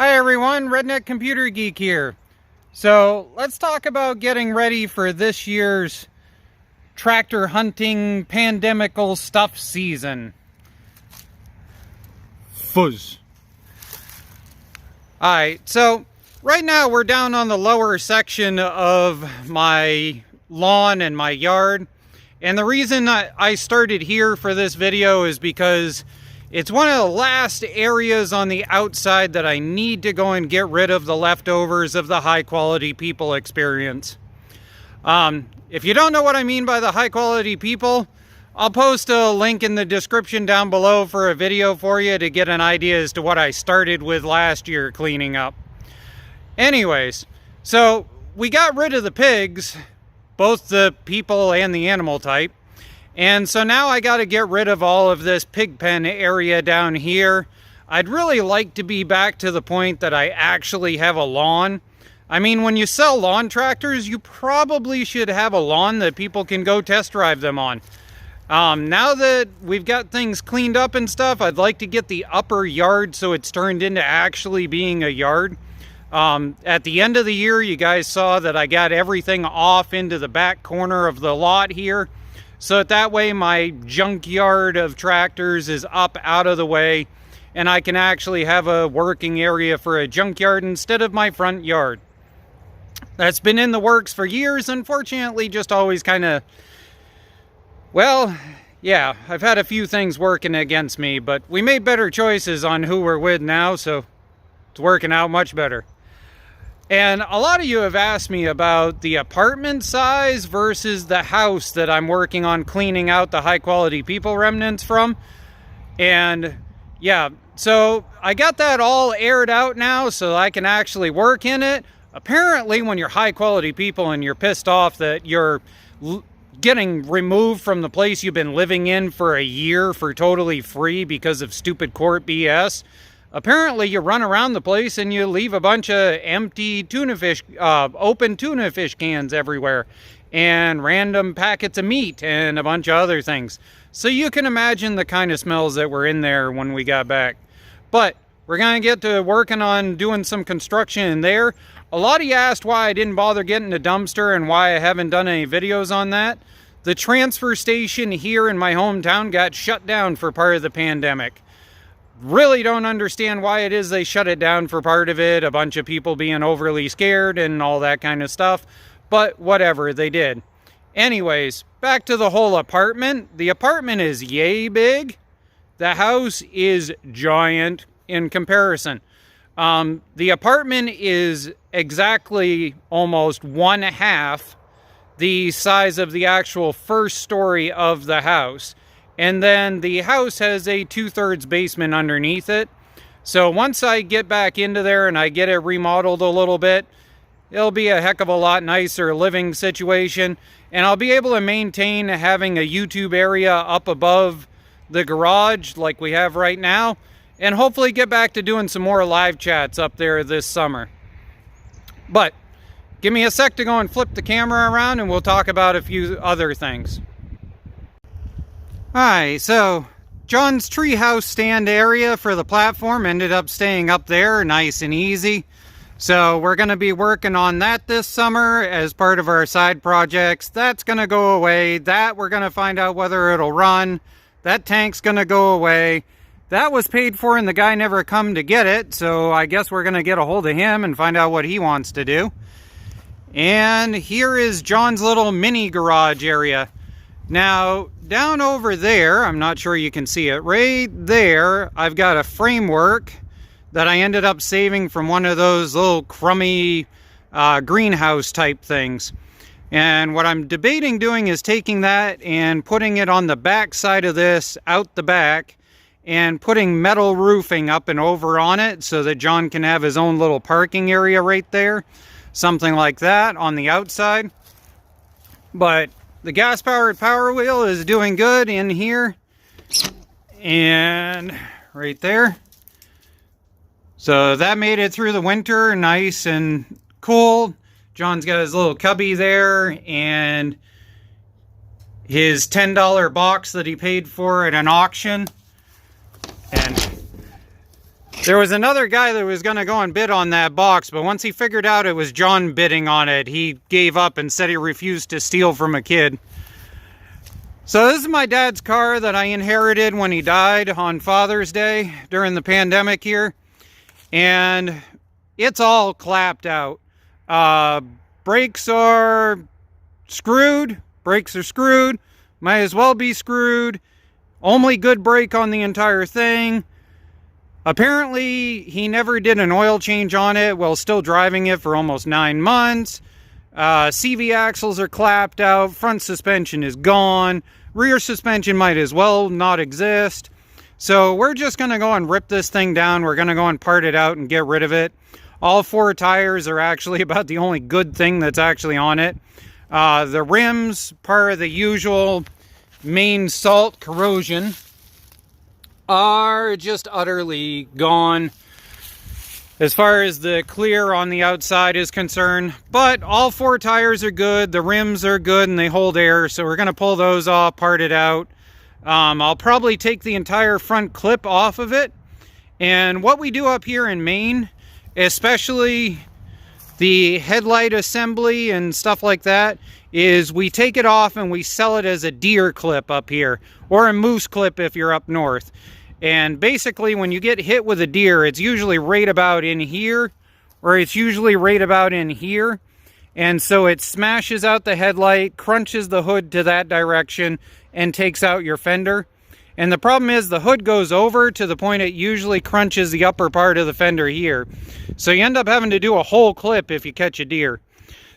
Hi everyone, Redneck Computer Geek here. So let's talk about getting ready for this year's tractor hunting pandemical stuff season. Fuzz. Alright, so right now we're down on the lower section of my lawn and my yard. And the reason I started here for this video is because it's one of the last areas on the outside that I need to go and get rid of the leftovers of the high quality people experience. If you don't know what I mean by the high quality people, I'll post a link in the description down below for a video for you to get an idea as to what I started with last year cleaning up. Anyways, so we got rid of the pigs, both the people and the animal type. And so now I got to get rid of all of this pig pen area down here. I'd really like to be back to the point that I actually have a lawn. I mean, when you sell lawn tractors, you probably should have a lawn that people can go test drive them on. Now that we've got things cleaned up and stuff, I'd like to get the upper yard so it's turned into actually being a yard. At the end of the year, you guys saw that I got everything off into the back corner of the lot here. So that way my junkyard of tractors is up out of the way and I can actually have a working area for a junkyard instead of my front yard. That's been in the works for years, unfortunately, just always kind of, well, yeah, I've had a few things working against me, but we made better choices on who we're with now, so it's working out much better. And a lot of you have asked me about the apartment size versus the house that I'm working on cleaning out the high quality people remnants from. And yeah, so I got that all aired out now so I can actually work in it. Apparently when you're high quality people and you're pissed off that you're getting removed from the place you've been living in for a year for totally free because of stupid court BS, apparently you run around the place and you leave a bunch of empty tuna fish, open tuna fish cans everywhere, and random packets of meat and a bunch of other things. So you can imagine the kind of smells that were in there when we got back. But we're going to get to working on doing some construction in there. A lot of you asked why I didn't bother getting a dumpster and why I haven't done any videos on that. The transfer station here in my hometown got shut down for part of the pandemic. Really don't understand why it is they shut it down for part of it, a bunch of people being overly scared and all that kind of stuff, but whatever, they did. Anyways, back to the whole apartment. The apartment is yay big. The house is giant in comparison. The apartment is exactly almost 1/2 the size of the actual first story of the house. And then the house has a 2/3 basement underneath it. So once I get back into there and I get it remodeled a little bit, it'll be a heck of a lot nicer living situation. And I'll be able to maintain having a YouTube area up above the garage like we have right now. And hopefully get back to doing some more live chats up there this summer. But give me a sec to go and flip the camera around and we'll talk about a few other things. Alright, so John's treehouse stand area for the platform ended up staying up there nice and easy. So we're going to be working on that this summer as part of our side projects. That's going to go away. That we're going to find out whether it'll run. That tank's going to go away. That was paid for and the guy never come to get it. So I guess we're going to get a hold of him and find out what he wants to do. And here is John's little mini garage area. Now, down over there, I'm not sure you can see it, right there, I've got a framework that I ended up saving from one of those little crummy greenhouse type things. And what I'm debating doing is taking that and putting it on the back side of this, out the back, and putting metal roofing up and over on it so that John can have his own little parking area right there. Something like that on the outside. But the gas-powered power wheel is doing good in here and right there. So that made it through the winter nice and cool. John's got his little cubby there and his $10 box that he paid for at an auction. And There was another guy that was going to go and bid on that box, but once he figured out it was John bidding on it, he gave up and said he refused to steal from a kid. So this is my dad's car that I inherited when he died on Father's Day during the pandemic here. And it's all clapped out. Brakes are screwed. Brakes are screwed. Might as well be screwed. Only good brake on the entire thing. Apparently, he never did an oil change on it while still driving it for almost 9 months. CV axles are clapped out. Front suspension is gone. Rear suspension might as well not exist. So we're just going to go and rip this thing down. We're going to go and part it out and get rid of it. All 4 tires are actually about the only good thing that's actually on it. The rims, part of the usual main salt corrosion, are just utterly gone as far as the clear on the outside is concerned. But all 4 tires are good, the rims are good, and they hold air, so we're going to pull those off, part it out. I'll probably take the entire front clip off of it. And what we do up here in Maine, especially the headlight assembly and stuff like that, is we take it off and we sell it as a deer clip up here, or a moose clip if you're up north. And basically when you get hit with a deer, it's usually right about in here, or it's usually right about in here. And so it smashes out the headlight, crunches the hood to that direction, and takes out your fender. And the problem is the hood goes over to the point it usually crunches the upper part of the fender here. So you end up having to do a whole clip if you catch a deer.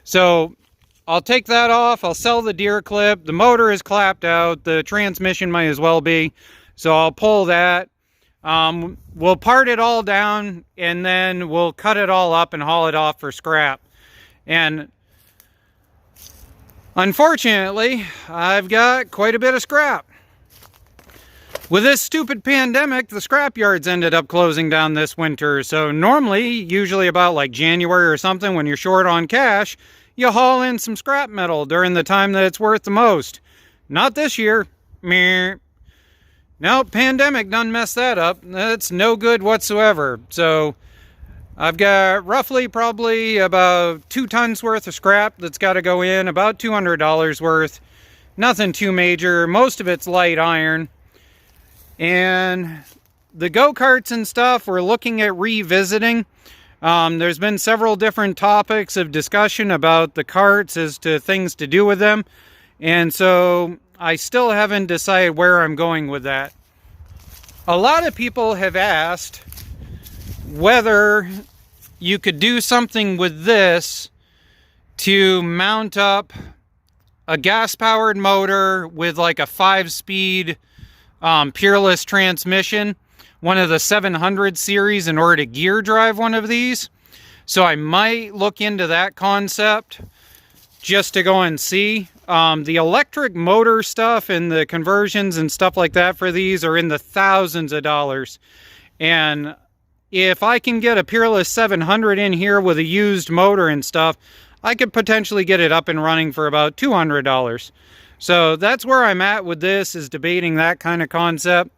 So I'll take that off, I'll sell the deer clip. The motor is clapped out, the transmission might as well be. So I'll pull that. We'll part it all down, and then we'll cut it all up and haul it off for scrap. And unfortunately, I've got quite a bit of scrap. With this stupid pandemic, the scrap yards ended up closing down this winter. So normally, usually about like January or something, when you're short on cash, you haul in some scrap metal during the time that it's worth the most. Not this year. Meh. No, pandemic done messed that up. That's no good whatsoever. So I've got roughly probably about 2 tons worth of scrap that's got to go in, about $200 worth. Nothing too major. Most of it's light iron. And the go-karts and stuff we're looking at revisiting. There's been several different topics of discussion about the karts as to things to do with them. And so I still haven't decided where I'm going with that. A lot of people have asked whether you could do something with this to mount up a gas-powered motor with like a 5-speed Peerless transmission, one of the 700 series, in order to gear drive one of these. So I might look into that concept just to go and see. The electric motor stuff and the conversions and stuff like that for these are in the thousands of dollars. And if I can get a Peerless 700 in here with a used motor and stuff, I could potentially get it up and running for about $200. So that's where I'm at with this, is debating that kind of concept.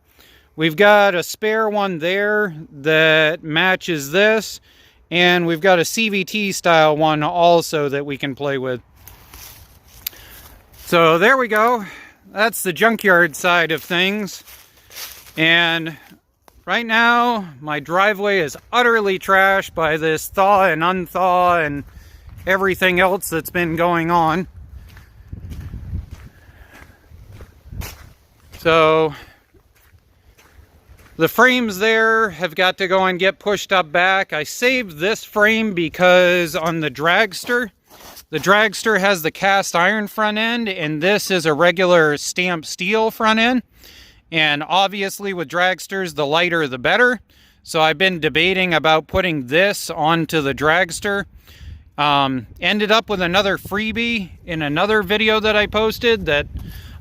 We've got a spare one there that matches this, and we've got a CVT style one also that we can play with. So there we go. That's the junkyard side of things. And right now, my driveway is utterly trashed by this thaw and unthaw and everything else that's been going on. So the frames there have got to go and get pushed up back. I saved this frame because on the dragster has the cast iron front end, and this is a regular stamped steel front end. And obviously with dragsters, the lighter the better. So I've been debating about putting this onto the dragster. Ended up with another freebie in another video that I posted that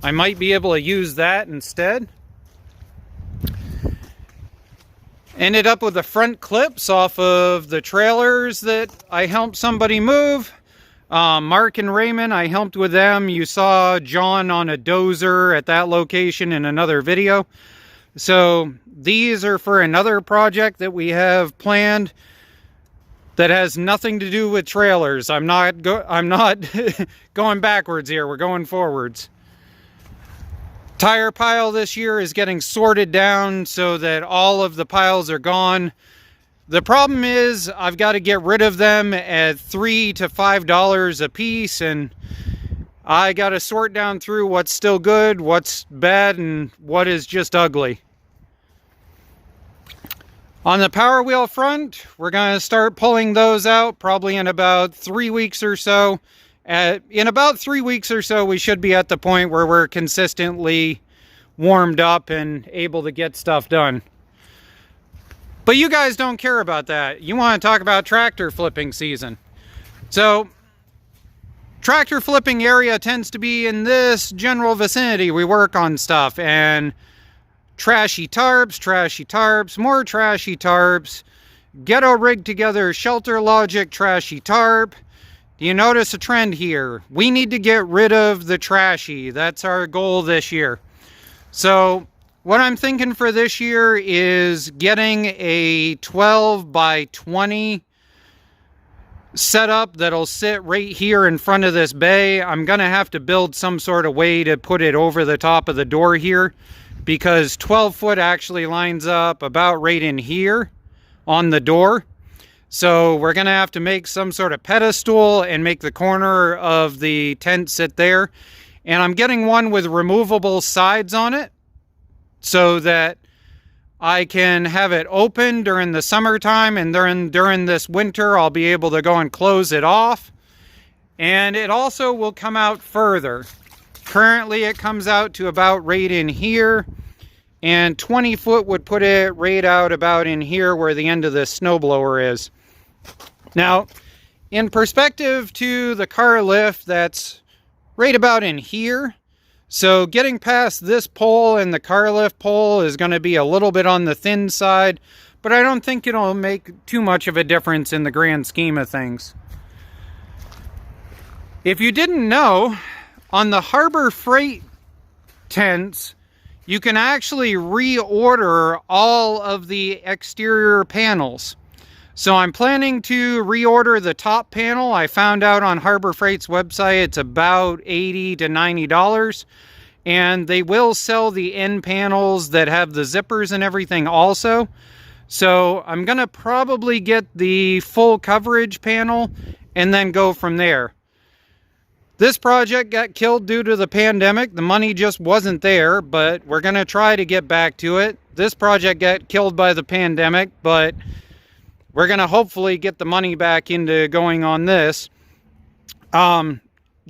I might be able to use that instead. Ended up with the front clips off of the trailers that I helped somebody move. Mark and Raymond, I helped with them. You saw John on a dozer at that location in another video. So these are for another project that we have planned that has nothing to do with trailers. I'm not going backwards here. We're going forwards. Tire pile this year is getting sorted down so that all of the piles are gone. The problem is I've got to get rid of them at $3 to $5 a piece, and I got to sort down through what's still good, what's bad, and what is just ugly. On the Power Wheel front, we're going to start pulling those out probably in about 3 weeks or so. In about 3 weeks or so, we should be at the point where we're consistently warmed up and able to get stuff done. But you guys don't care about that. You want to talk about tractor flipping season. So, tractor flipping area tends to be in this general vicinity. We work on stuff, and trashy tarps, more trashy tarps, ghetto rig together, shelter logic, trashy tarp. Do you notice a trend here? We need to get rid of the trashy. That's our goal this year. So what I'm thinking for this year is getting a 12 by 20 setup that'll sit right here in front of this bay. I'm gonna have to build some sort of way to put it over the top of the door here, because 12 foot actually lines up about right in here on the door. So we're going to have to make some sort of pedestal and make the corner of the tent sit there. And I'm getting one with removable sides on it so that I can have it open during the summertime, and during this winter I'll be able to go and close it off. And it also will come out further. Currently it comes out to about right in here, and 20 foot would put it right out about in here where the end of the snowblower is. Now, in perspective to the car lift, that's right about in here. So getting past this pole and the car lift pole is going to be a little bit on the thin side, but I don't think it'll make too much of a difference in the grand scheme of things. If you didn't know, on the Harbor Freight tents, you can actually reorder all of the exterior panels. So I'm planning to reorder the top panel. I found out on Harbor Freight's website it's about $80 to $90. And they will sell the end panels that have the zippers and everything also. So I'm going to probably get the full coverage panel and then go from there. This project got killed due to the pandemic. The money just wasn't there, but we're going to try to get back to it. This project got killed by the pandemic, but we're going to hopefully get the money back into going on this.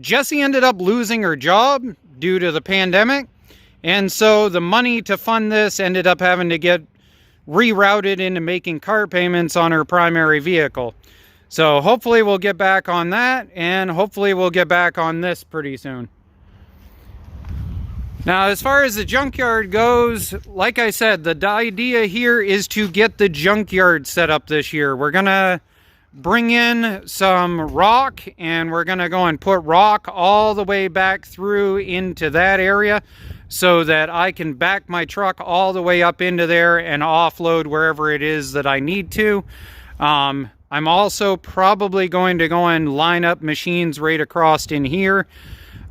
Jessie ended up losing her job due to the pandemic, and so the money to fund this ended up having to get rerouted into making car payments on her primary vehicle. So hopefully we'll get back on that, and hopefully we'll get back on this pretty soon. Now, as far as the junkyard goes, like I said, the idea here is to get the junkyard set up this year. We're going to bring in some rock, and we're going to go and put rock all the way back through into that area so that I can back my truck all the way up into there and offload wherever it is that I need to. I'm also probably going to go and line up machines right across in here.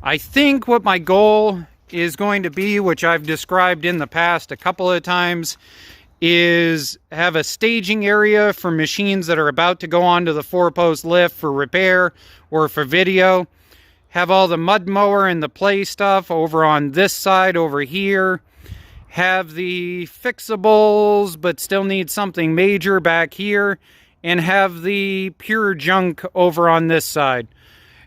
I think what my goal is going to be, which I've described in the past a couple of times, is have a staging area for machines that are about to go onto the 4-post lift for repair or for video. Have all the mud mower and the play stuff over on this side over here. Have the fixables but still need something major back here. And have the pure junk over on this side.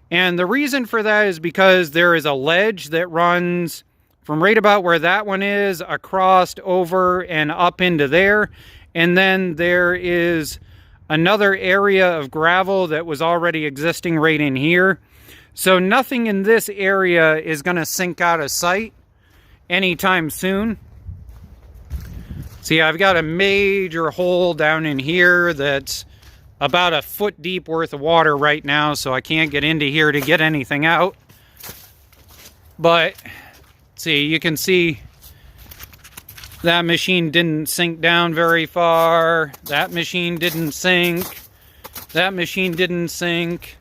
And the reason for that is because there is a ledge that runs from right about where that one is across over and up into there. And then there is another area of gravel that was already existing right in here. So nothing in this area is going to sink out of sight anytime soon. See, I've got a major hole down in here that's about a foot deep worth of water right now, so I can't get into here to get anything out. But see, you can see That machine didn't sink down very far. That machine didn't sink. That machine didn't sink.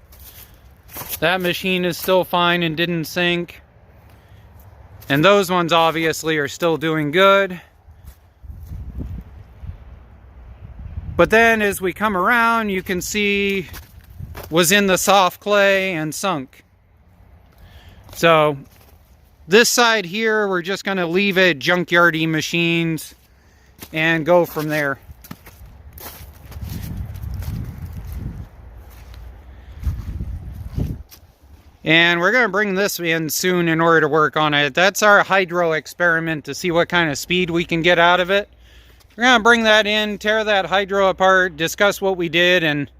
That machine is still fine and didn't sink. And those ones obviously are still doing good. But then as we come around, you can see was in the soft clay and sunk. So this side here, we're just going to leave it junkyardy machines and go from there. And we're going to bring this in soon in order to work on it. That's our hydro experiment to see what kind of speed we can get out of it. We're going to bring that in, tear that hydro apart, discuss what we did and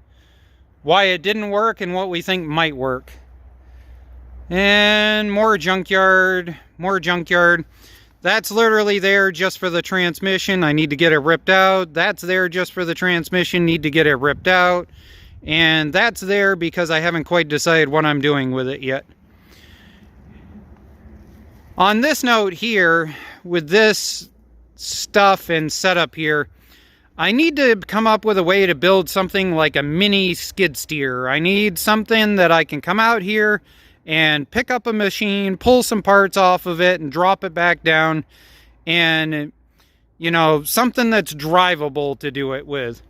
why it didn't work and what we think might work. And more junkyard, more junkyard. That's literally there just for the transmission. I need to get it ripped out. That's there just for the transmission. Need to get it ripped out. And that's there because I haven't quite decided what I'm doing with it yet. On this note here, with this stuff and setup here, I need to come up with a way to build something like a mini skid steer. I need something that I can come out here and pick up a machine, pull some parts off of it and drop it back down. And, you know, something that's drivable to do it with.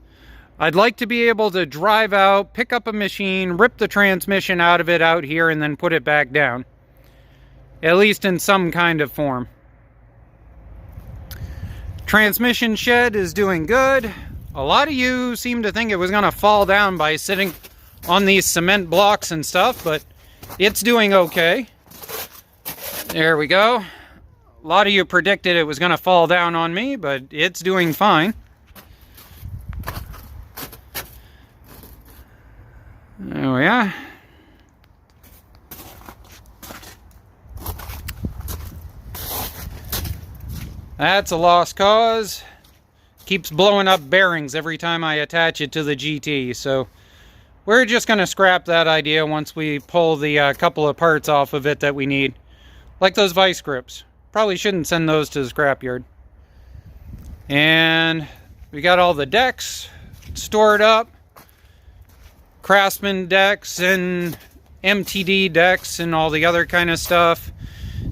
I'd like to be able to drive out, pick up a machine, rip the transmission out of it out here, and then put it back down. At least in some kind of form. Transmission shed is doing good. A lot of you seem to think it was going to fall down by sitting on these cement blocks and stuff, but it's doing okay. There we go. A lot of you predicted it was going to fall down on me, but it's doing fine. Oh yeah. That's a lost cause. Keeps blowing up bearings every time I attach it to the GT, so we're just going to scrap that idea once we pull the couple of parts off of it that we need. Like those vice grips. Probably shouldn't send those to the scrapyard. And we got all the decks stored up. Craftsman decks and MTD decks and all the other kind of stuff.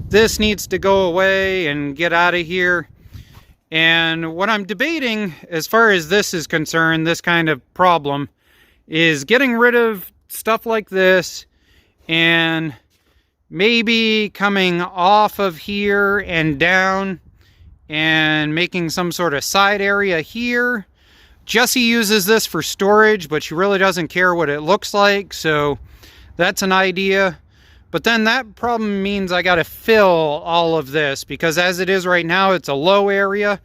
This needs to go away and get out of here. And what I'm debating as far as this is concerned, this kind of problem, is getting rid of stuff like this and maybe coming off of here and down and making some sort of side area here. Jessie uses this for storage, but she really doesn't care what it looks like, so that's an idea. But then that problem means I got to fill all of this, because as it is right now, it's a low area,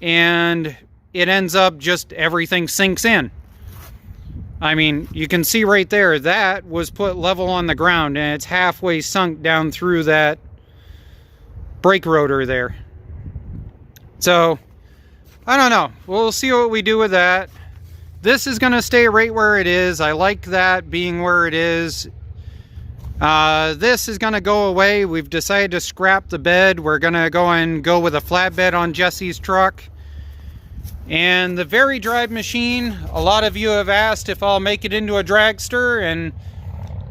and it ends up just everything sinks in. I mean, you can see right there, that was put level on the ground, and it's halfway sunk down through that brake rotor there. So I don't know. We'll see what we do with that. This is going to stay right where it is. I like that being where it is. This is going to go away. We've decided to scrap the bed. We're going to go with a flatbed on Jessie's truck. And the Very Drive machine, a lot of you have asked if I'll make it into a dragster. And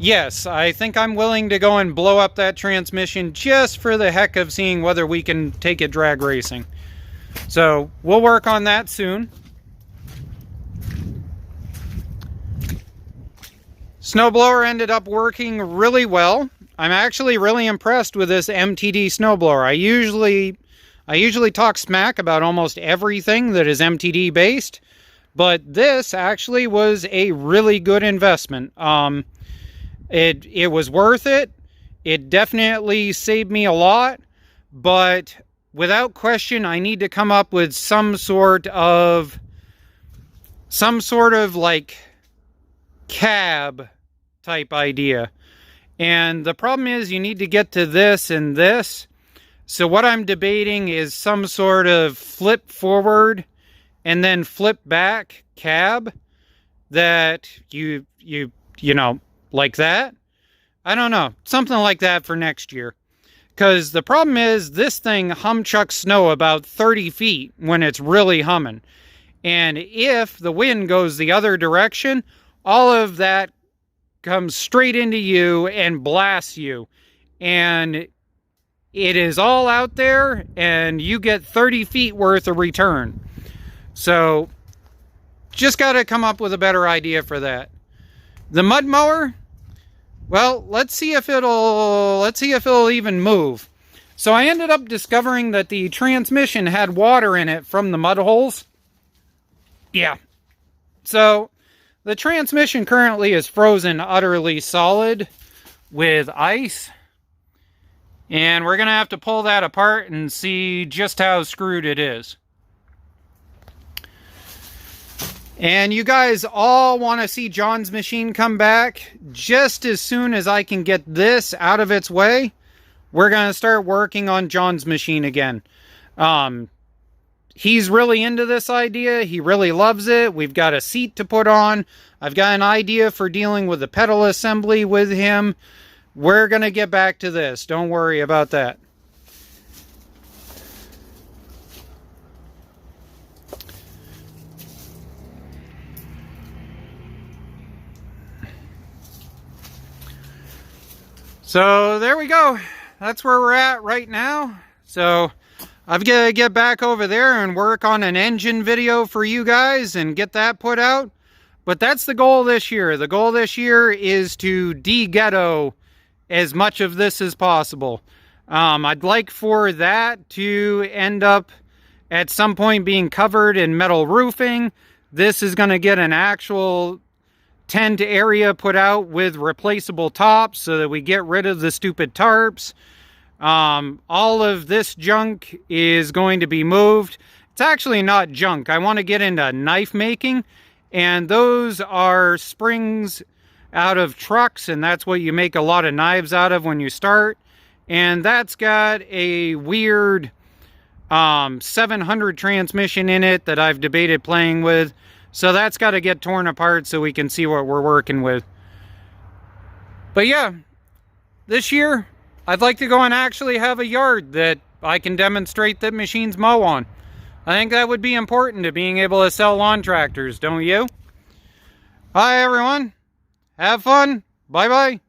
yes, I think I'm willing to go and blow up that transmission just for the heck of seeing whether we can take it drag racing. So we'll work on that soon. Snowblower ended up working really well. I'm actually really impressed with this MTD snowblower. I usually talk smack about almost everything that is MTD based, but this actually was a really good investment. It was worth it. It definitely saved me a lot, but without question, I need to come up with some sort of like cab type idea. And the problem is you need to get to this and this. So what I'm debating is some sort of flip forward and then flip back cab that you know, like that. I don't know, something like that for next year. Because the problem is this thing humchucks snow about 30 feet when it's really humming. And if the wind goes the other direction, all of that comes straight into you and blasts you. And it is all out there, and you get 30 feet worth of return. So, just got to come up with a better idea for that. The mud mower, well, let's see if it'll even move. So I ended up discovering that the transmission had water in it from the mud holes. Yeah. So the transmission currently is frozen utterly solid with ice. And we're going to have to pull that apart and see just how screwed it is. And you guys all want to see John's machine come back. Just as soon as I can get this out of its way, we're going to start working on John's machine again. He's really into this idea. He really loves it. We've got a seat to put on. I've got an idea for dealing with the pedal assembly with him. We're going to get back to this. Don't worry about that. So there we go. That's where we're at right now. So I've got to get back over there and work on an engine video for you guys and get that put out. But that's the goal this year. The goal this year is to de-ghetto as much of this as possible. I'd like for that to end up at some point being covered in metal roofing. This is going to get an actual tent area put out with replaceable tops so that we get rid of the stupid tarps. All of this junk is going to be moved. It's actually not junk. I want to get into knife making, and those are springs out of trucks, and that's what you make a lot of knives out of when you start. And that's got a weird 700 transmission in it that I've debated playing with. So that's got to get torn apart so we can see what we're working with. But yeah, this year I'd like to go and actually have a yard that I can demonstrate that machines mow on. I think that would be important to being able to sell lawn tractors, don't you? Hi everyone. Have fun. Bye-bye.